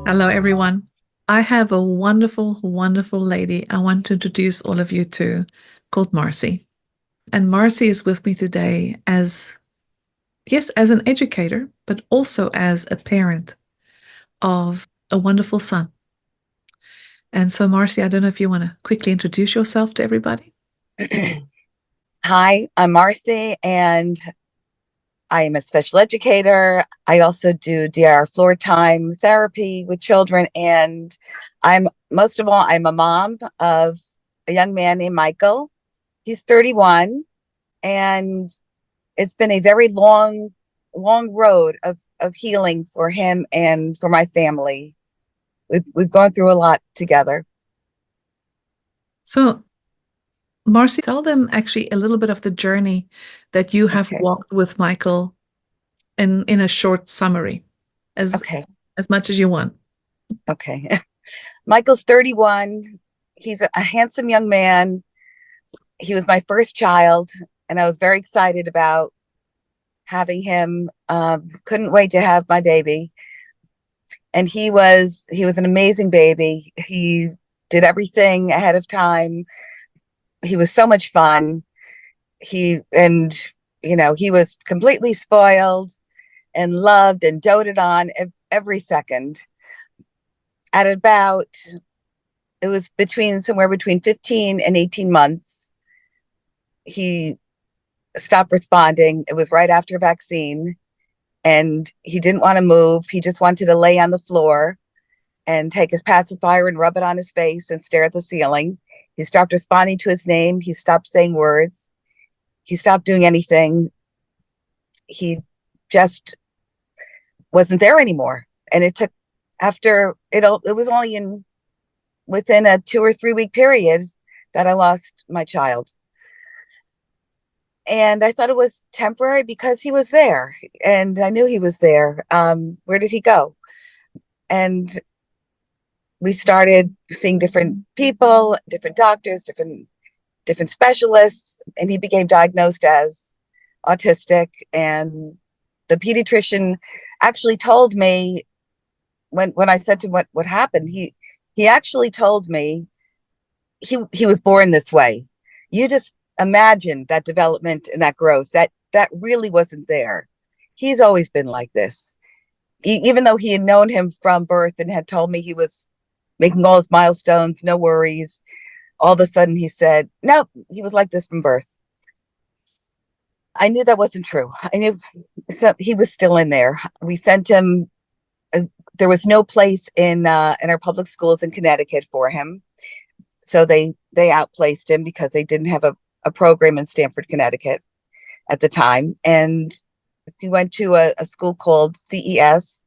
Hello, everyone. I have a wonderful, wonderful lady I want to introduce all of you to called Marcy. And Marcy is with me today as, yes, as an educator, but also as a parent of a wonderful son. And so, Marcy, I don't know if you want to quickly introduce yourself to everybody. Hi, I'm Marcy, and I am a special educator. I also do DR floor time therapy with children, and most of all, I'm a mom of a young man named Michael. He's 31, and it's been a very long road of healing for him and for my family. We've gone through a lot together. So, Marcy, tell them actually a little bit of the journey that you have Okay. walked with Michael in a short summary, as Okay. as much as you want. Okay. Michael's 31. He's a handsome young man. He was my first child, and I was very excited about having him. Couldn't wait to have my baby. And he was an amazing baby. He did everything ahead of time. He was so much fun. He was completely spoiled and loved and doted on every second. At about It was between somewhere between 15 and 18 months. He stopped responding. It was right after vaccine, and he didn't want to move. He just wanted to lay on the floor and take his pacifier and rub it on his face and stare at the ceiling. He stopped responding to his name. He stopped saying words. He stopped doing anything. He just wasn't there anymore. And it took after it was only in within a 2 or 3 week period that I lost my child. And I thought it was temporary because he was there and I knew he was there. Where did he go? And we started seeing different people, different doctors, different specialists, and he became diagnosed as autistic. And the pediatrician actually told me when I said to him what happened, he actually told me he was born this way. You just imagine that development and that growth that really wasn't there. He's always been like this. Even though he had known him from birth and had told me he was making all his milestones, no worries. All of a sudden he said, no, he was like this from birth. I knew that wasn't true. I knew he was still in there. We sent him. Uh, there was no place in our public schools in Connecticut for him, so they outplaced him because they didn't have a program in Stamford, Connecticut at the time. And he went to a school called CES,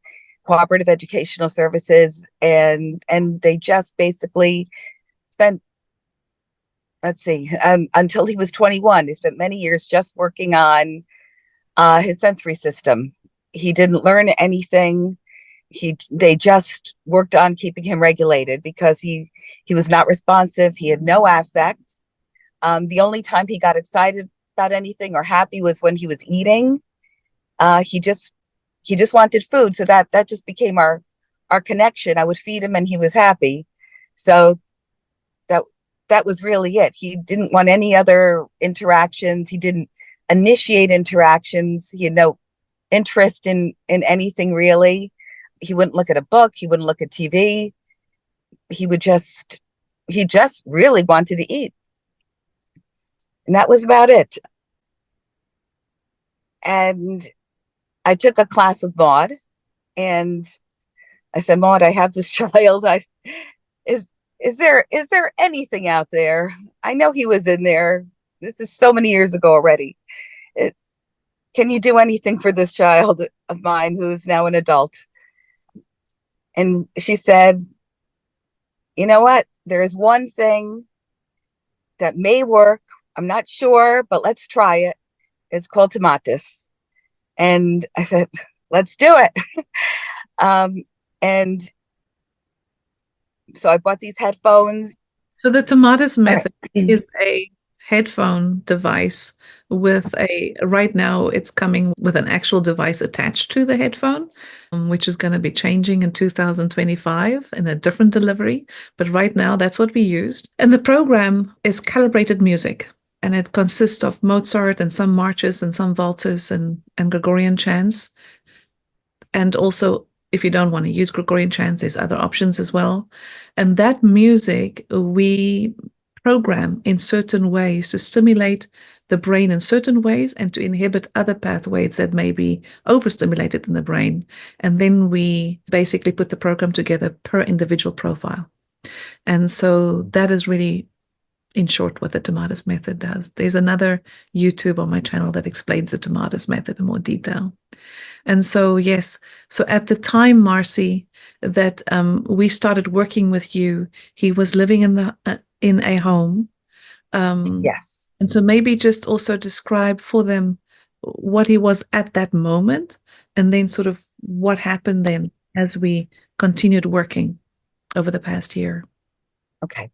Cooperative Educational Services, and they just basically spent, let's see, until he was 21. They spent many years just working on his sensory system. He didn't learn anything. They just worked on keeping him regulated because he was not responsive. He had no affect. The only time he got excited about anything or happy was when he was eating. He just wanted food, so that just became our connection. I would feed him, and he was happy. So that that was really it. He didn't want any other interactions. He didn't initiate interactions. He had no interest in anything really. He wouldn't look at a book. He wouldn't look at TV. He would just he just really wanted to eat, and that was about it. And I took a class with Maud, and I said, Maud, I have this child. I is is there anything out there? I know he was in there. This is so many years ago already. It, can you do anything for this child of mine who is now an adult? And she said, you know what? There is one thing that may work. I'm not sure, but let's try it. It's called Tomatis. And I said, let's do it. Um, and so I bought these headphones. So the Tomatis method is a headphone device with right now it's coming with an actual device attached to the headphone, which is going to be changing in 2025 in a different delivery. But right now, that's what we used. And the program is calibrated music. And it consists of Mozart and some marches and some waltzes and Gregorian chants. And also, if you don't want to use Gregorian chants, there's other options as well. And that music we program in certain ways to stimulate the brain in certain ways and to inhibit other pathways that may be overstimulated in the brain. And then we basically put the program together per individual profile. And so that is really, in short, what the Tomatis method does. There's another YouTube on my channel that explains the Tomatis method in more detail. And so, yes, so at the time, Marcy, that we started working with you, he was living in a home. Yes. And so maybe just also describe for them what he was at that moment, and then sort of what happened then as we continued working over the past year. Okay.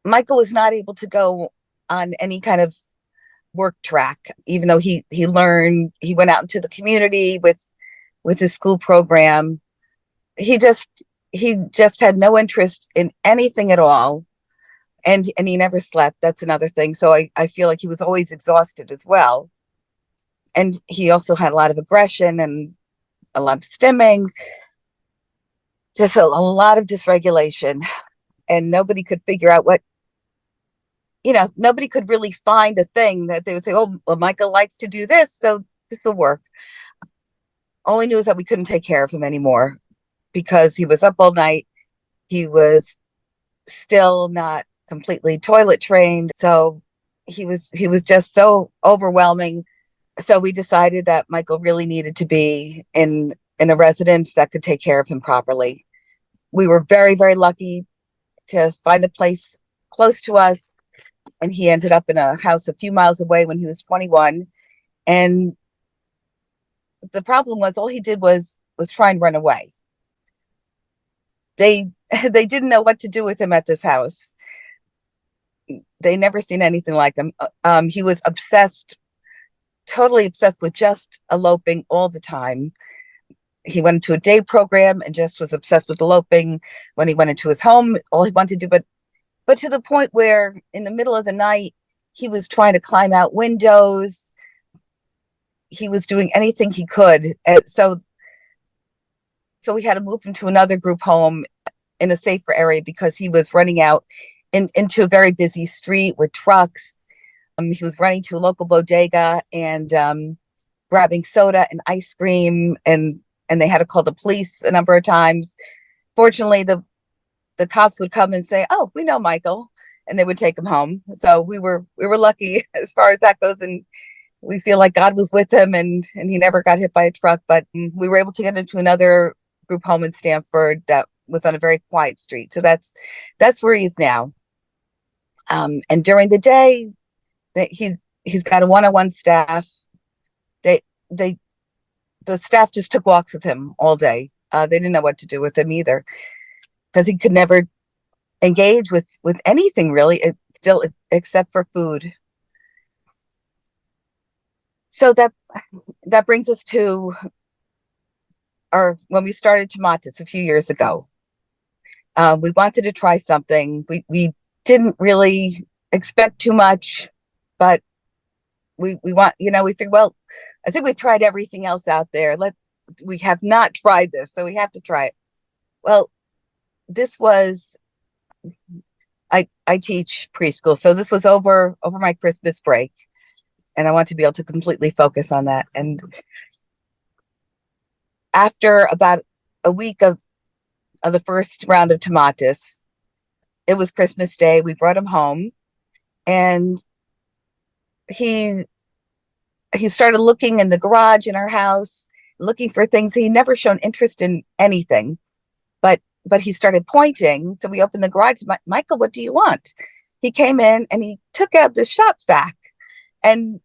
Michael was not able to go on any kind of work track, even though he learned, he went out into the community with his school program. He just he just had no interest in anything at all. And he never slept. That's another thing. So I feel like he was always exhausted as well. And he also had a lot of aggression and a lot of stimming, just a lot of dysregulation. And nobody could figure out what, nobody could really find a thing that they would say, oh, well, Michael likes to do this, so this will work. All I knew is that we couldn't take care of him anymore because he was up all night. He was still not completely toilet trained. So he was just so overwhelming. So we decided that Michael really needed to be in a residence that could take care of him properly. We were very, very lucky to find a place close to us, and he ended up in a house a few miles away when he was 21. And the problem was all he did was try and run away. They they didn't know what to do with him at this house. They never seen anything like him. He was obsessed, totally obsessed with just eloping all the time. He went into a day program and just was obsessed with eloping. When he went into his home, all he wanted to do, but to the point where in the middle of the night, he was trying to climb out windows. He was doing anything he could. And so we had to move him to another group home in a safer area because he was running out into a very busy street with trucks. He was running to a local bodega and grabbing soda and ice cream, and they had to call the police a number of times. Fortunately, the cops would come and say, "Oh, we know Michael," and they would take him home. So we were lucky as far as that goes, and we feel like God was with him, and he never got hit by a truck. But we were able to get into another group home in Stamford that was on a very quiet street. So that's where he is now. And during the day, that he's got a one-on-one staff. They they the staff just took walks with him all day. They didn't know what to do with him either because he could never engage with anything really, still except for food. So that brings us to our when we started Tomatis a few years ago. We wanted to try something. We didn't really expect too much, but we figured, well, I think we've tried everything else out there. We have not tried this, so we have to try it. Well, this was I teach preschool, so this was over my Christmas break, and I want to be able to completely focus on that. And after about a week of the first round of Tomatis, it was Christmas Day. We brought him home, and he started looking in the garage in our house, looking for things. He never shown interest in anything, but he started pointing. So we opened the garage. Michael, what do you want? He came in and he took out the shop vac, and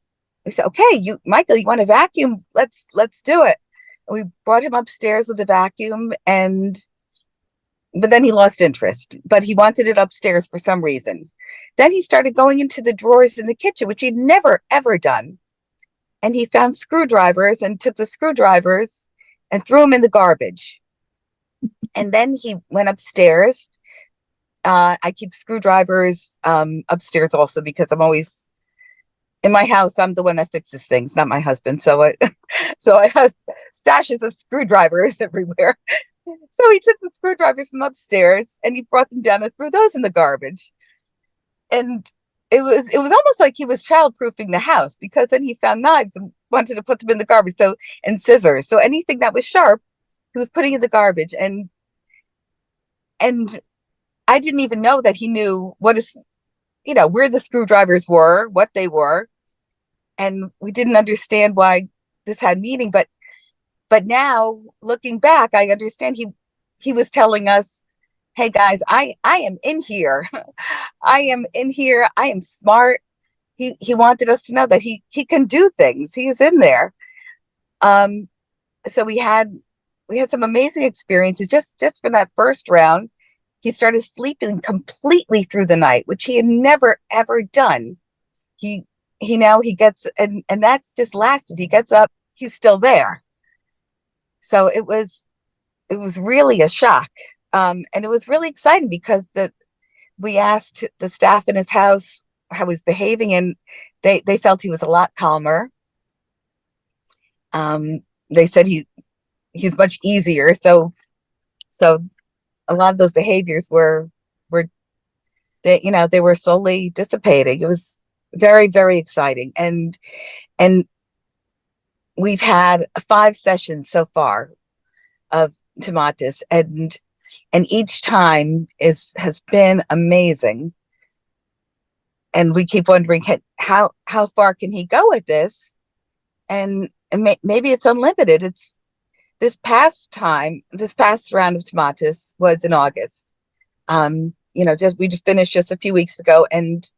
we said, "Okay, Michael, you want a vacuum? Let's do it." And we brought him upstairs with the vacuum, and but then he lost interest, but he wanted it upstairs for some reason. Then he started going into the drawers in the kitchen, which he'd never ever done. And he found screwdrivers and took the screwdrivers and threw them in the garbage. And then he went upstairs. I keep screwdrivers upstairs also because I'm always in my house. I'm the one that fixes things, not my husband. So I have stashes of screwdrivers everywhere. So he took the screwdrivers from upstairs and he brought them down and threw those in the garbage. And it was almost like he was childproofing the house, because then he found knives and wanted to put them in the garbage. So, and scissors. So anything that was sharp, he was putting in the garbage. And I didn't even know that he knew where the screwdrivers were, what they were, and we didn't understand why this had meaning. But now looking back, I understand he was telling us, hey guys, I am in here. I am in here. I am smart. He wanted us to know that he can do things. He is in there. Um, so we had some amazing experiences just for that first round. He started sleeping completely through the night, which he had never ever done. He he gets, and that's just lasted. He gets up, he's still there. So it was really a shock. And it was really exciting because we asked the staff in his house how he's behaving, and they felt he was a lot calmer. They said he's much easier. So a lot of those behaviors were they were slowly dissipating. It was very, very exciting. And we've had 5 sessions so far of Tomatis, and each time has been amazing. And we keep wondering, how far can he go with this? And maybe it's unlimited. It's this past round of Tomatis was in August. We just finished just a few weeks ago, and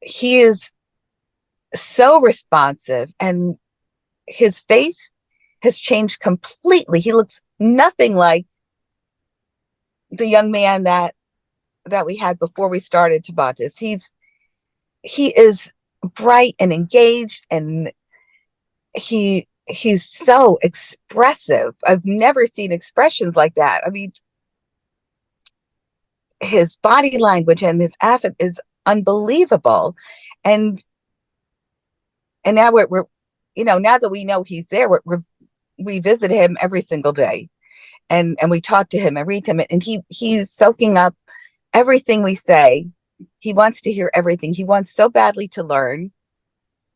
he is so responsive, and his face has changed completely. He looks nothing like the young man that we had before we started Tomatis. He is bright and engaged, and he's so expressive. I've never seen expressions like that. I mean, his body language and his affect is unbelievable. And now we're now that we know he's there, we visit him every single day, and we talk to him and read him, and he's soaking up everything we say. He wants to hear everything. He wants so badly to learn.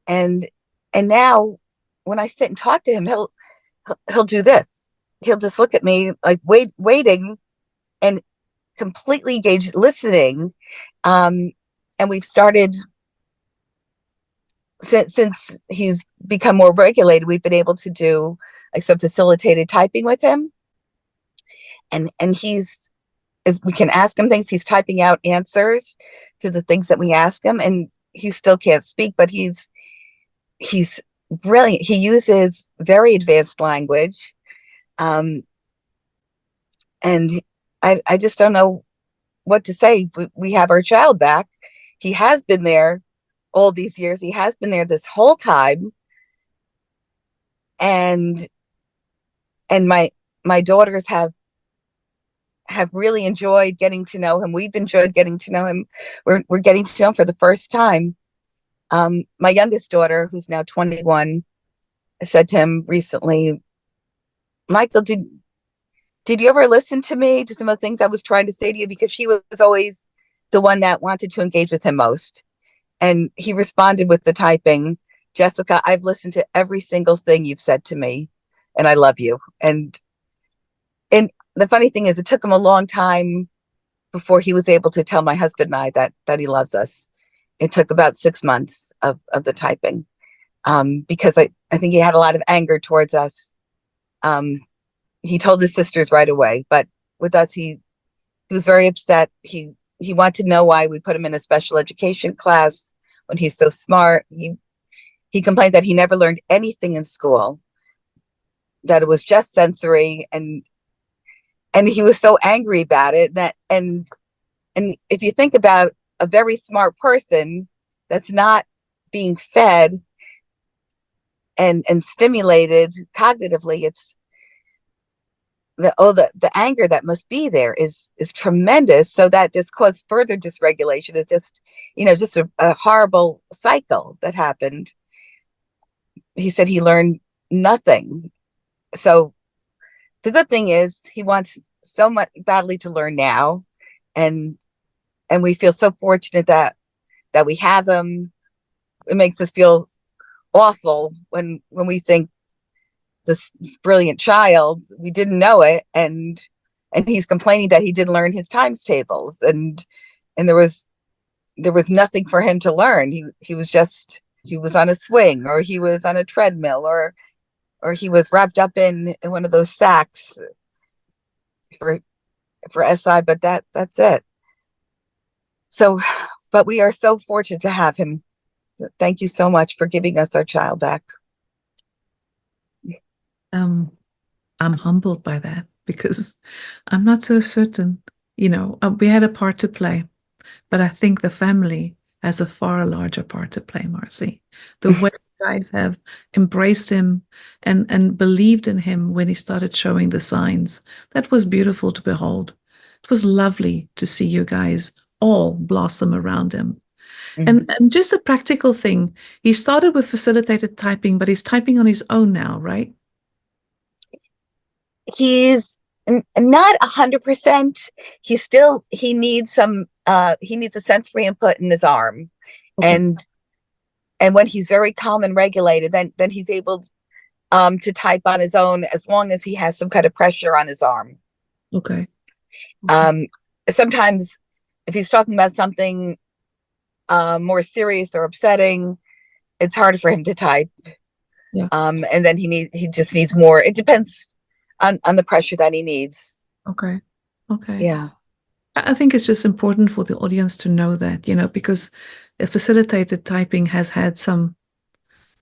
And now when I sit and talk to him, he'll do this. He'll just look at me like waiting and completely engaged listening. And we've started, since he's become more regulated, we've been able to do like some facilitated typing with him. And if we can ask him things, he's typing out answers to the things that we ask him, and he still can't speak, but he's brilliant. He uses very advanced language. And I just don't know what to say. We have our child back. He has been there all these years. He has been there this whole time. And my daughters have really enjoyed getting to know him. We've enjoyed getting to know him. We're getting to know him for the first time. My youngest daughter, who's now 21, said to him recently, Michael, did you ever listen to me, to some of the things I was trying to say to you? Because she was always the one that wanted to engage with him most. And he responded with the typing, Jessica, I've listened to every single thing you've said to me, and I love you. And the funny thing is, it took him a long time before he was able to tell my husband and I that he loves us. It took about 6 months of the typing, because I think he had a lot of anger towards us. He told his sisters right away, but with us, he was very upset. He wanted to know why we put him in a special education class when he's so smart. He complained that he never learned anything in school, that it was just sensory, and and he was so angry about it that, and if you think about a very smart person that's not being fed and stimulated cognitively, it's the anger that must be there is tremendous. So that just caused further dysregulation. It's just, just a horrible cycle that happened. He said he learned nothing. So the good thing is he wants so much badly to learn now, and we feel so fortunate that we have him. It makes us feel awful when we think this brilliant child, we didn't know it, and he's complaining that he didn't learn his times tables, and there was nothing for him to learn. He was on a swing, or he was on a treadmill, or he was wrapped up in one of those sacks for SI, but that's it. So, but we are so fortunate to have him. Thank you so much for giving us our child back. Um, I'm humbled by that because I'm not so certain. We had a part to play, but I think the family has a far larger part to play, Marcy. The way you guys have embraced him and believed in him when he started showing the signs, that was beautiful to behold. It was lovely to see you guys all blossom around him. Mhm. And just a practical thing, he started with facilitated typing, but he's typing on his own now, right? He's not 100%. He needs he needs a sensory input in his arm, Okay. and when he's very calm and regulated, then he's able to type on his own, as long as he has some kind of pressure on his arm. Okay. Okay. Um, Sometimes if he's talking about something more serious or upsetting, it's harder for him to type. Yeah. And then he just needs more. It depends on the pressure that he needs. Okay. Okay. Yeah. I think it's just important for the audience to know that, because facilitated typing has had some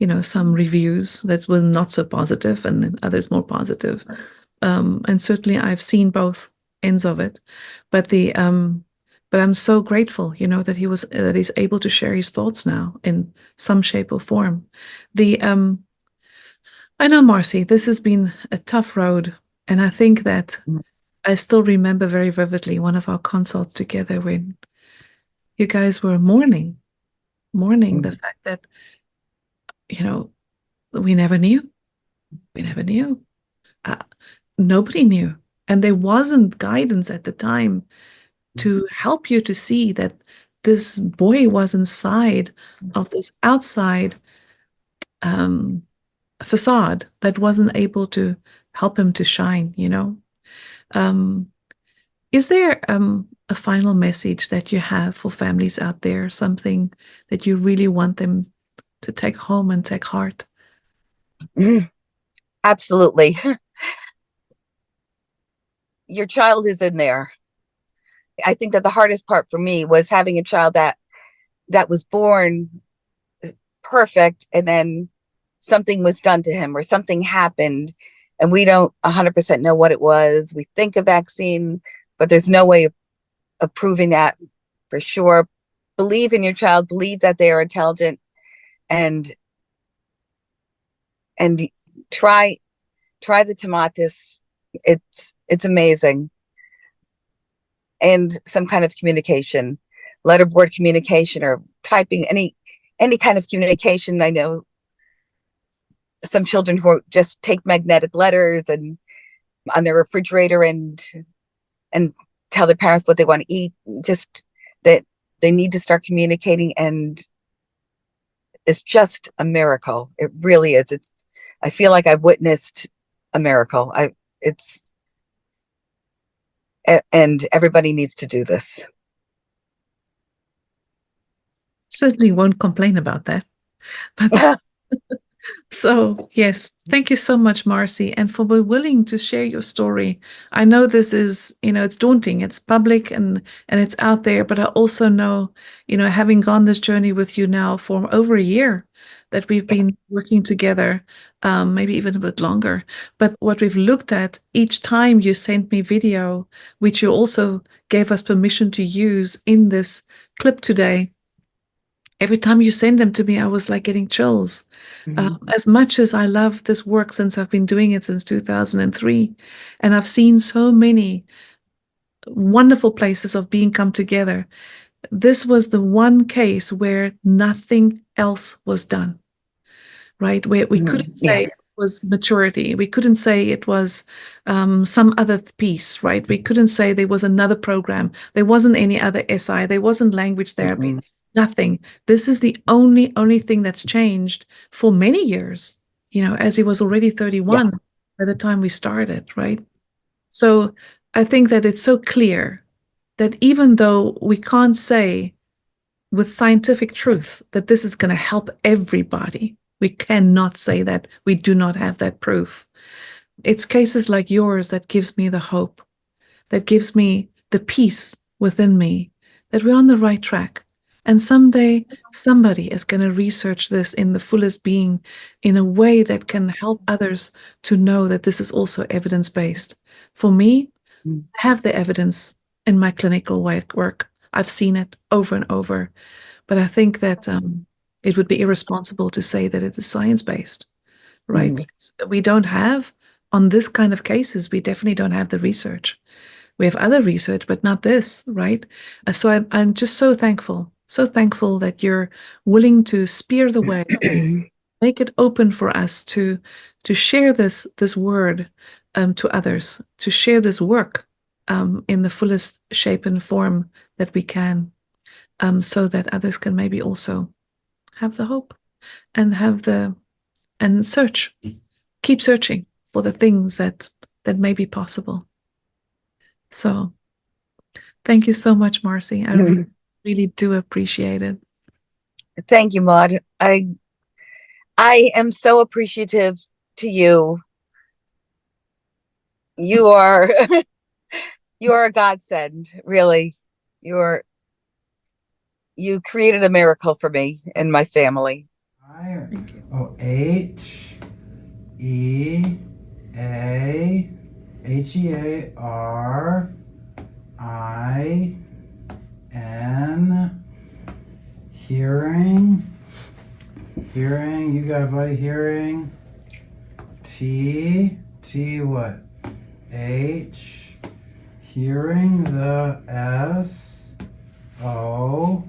reviews that were not so positive and then others more positive. And certainly I've seen both ends of it. But but I'm so grateful, that he's able to share his thoughts now in some shape or form. The I know, Marcy, this has been a tough road, and I think that I still remember very vividly one of our consults together when you guys were mourning the Mhm. fact that, you know, we never knew. We never knew. Uh, Nobody knew. And there wasn't guidance at the time to help you to see that this boy was inside of this outside um, facade that wasn't able to help him to shine. Um, Is there a final message that you have for families out there, something that you really want them to take home and take heart? Absolutely. Your child is in there. I think that the hardest part for me was having a child that was born perfect, and then something was done to him, or something happened, and we don't 100% know what it was. We think a vaccine, but there's no way of proving that for sure. Believe in your child, believe that they are intelligent, and and try the Tomatis. It's amazing. And some kind of communication, letterboard communication, or typing, any kind of communication. I know some children who just take magnetic letters and on their refrigerator, and tell their parents what they want to eat. Just that they need to start communicating, and it's just a miracle. It really is. I feel like I've witnessed a miracle. It's and everybody needs to do this. Certainly won't complain about that. But So, yes, thank you so much, Marcy, and for being willing to share your story. I know this is, it's daunting, it's public and it's out there, but I also know, having gone this journey with you now for over a year that we've Yeah. been working together, maybe even a bit longer. But what we've looked at each time you sent me video, which you also gave us permission to use in this clip today, every time you send them to me, I was like getting chills. Mhm. As much as I love this work since I've been doing it since 2003, and I've seen so many wonderful places of being come together, this was the one case where nothing else was done, right? Where we couldn't Yeah. say it was maturity. We couldn't say it was some other piece, right? We couldn't say there was another program. There wasn't any other SI. There wasn't language therapy. Mhm. Nothing. This is the only thing that's changed for many years, as he was already Yeah. 31 by the time we started, right? So I think that it's so clear that even though we can't say with scientific truth that this is going to help everybody. We cannot say that. We do not have that proof. It's cases like yours that gives me the hope, that gives me the peace within me that we're on the right track. And someday somebody is going to research this in the fullest being in a way that can help others to know that this is also evidence based. For me, Mm. I have the evidence in my clinical work. I've seen it over and over. But I think that it would be irresponsible to say that it is science-based, right? Mhm. Because we don't have, on this kind of cases, we definitely don't have the research. We have other research, but not this, right? So I'm just so thankful that you're willing to spear the way, make it open for us to share this word to others, to share this work in the fullest shape and form that we can, so that others can maybe also have the hope and and keep searching for the things that may be possible. So thank you so much, Marcy. I really do appreciate it. Thank you, Maud. I am so appreciative to you. You are you are a godsend, really. You're you created a miracle for me and my family. Thank you. Oh, Hearing. Hearing. Hearing. You got it, buddy. Hearing. T what? H. Hearing the S. O.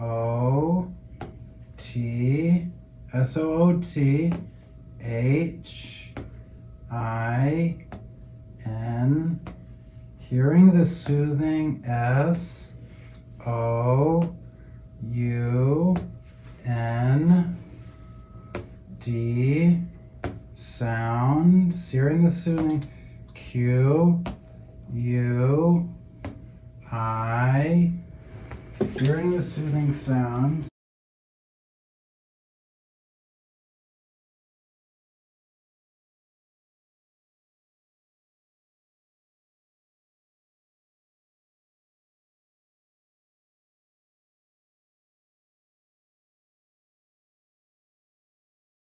O. T. SOOT. HIN. Hearing the soothing SOUND. Sounds. Hearing the soothing QUI. Hearing the soothing sounds.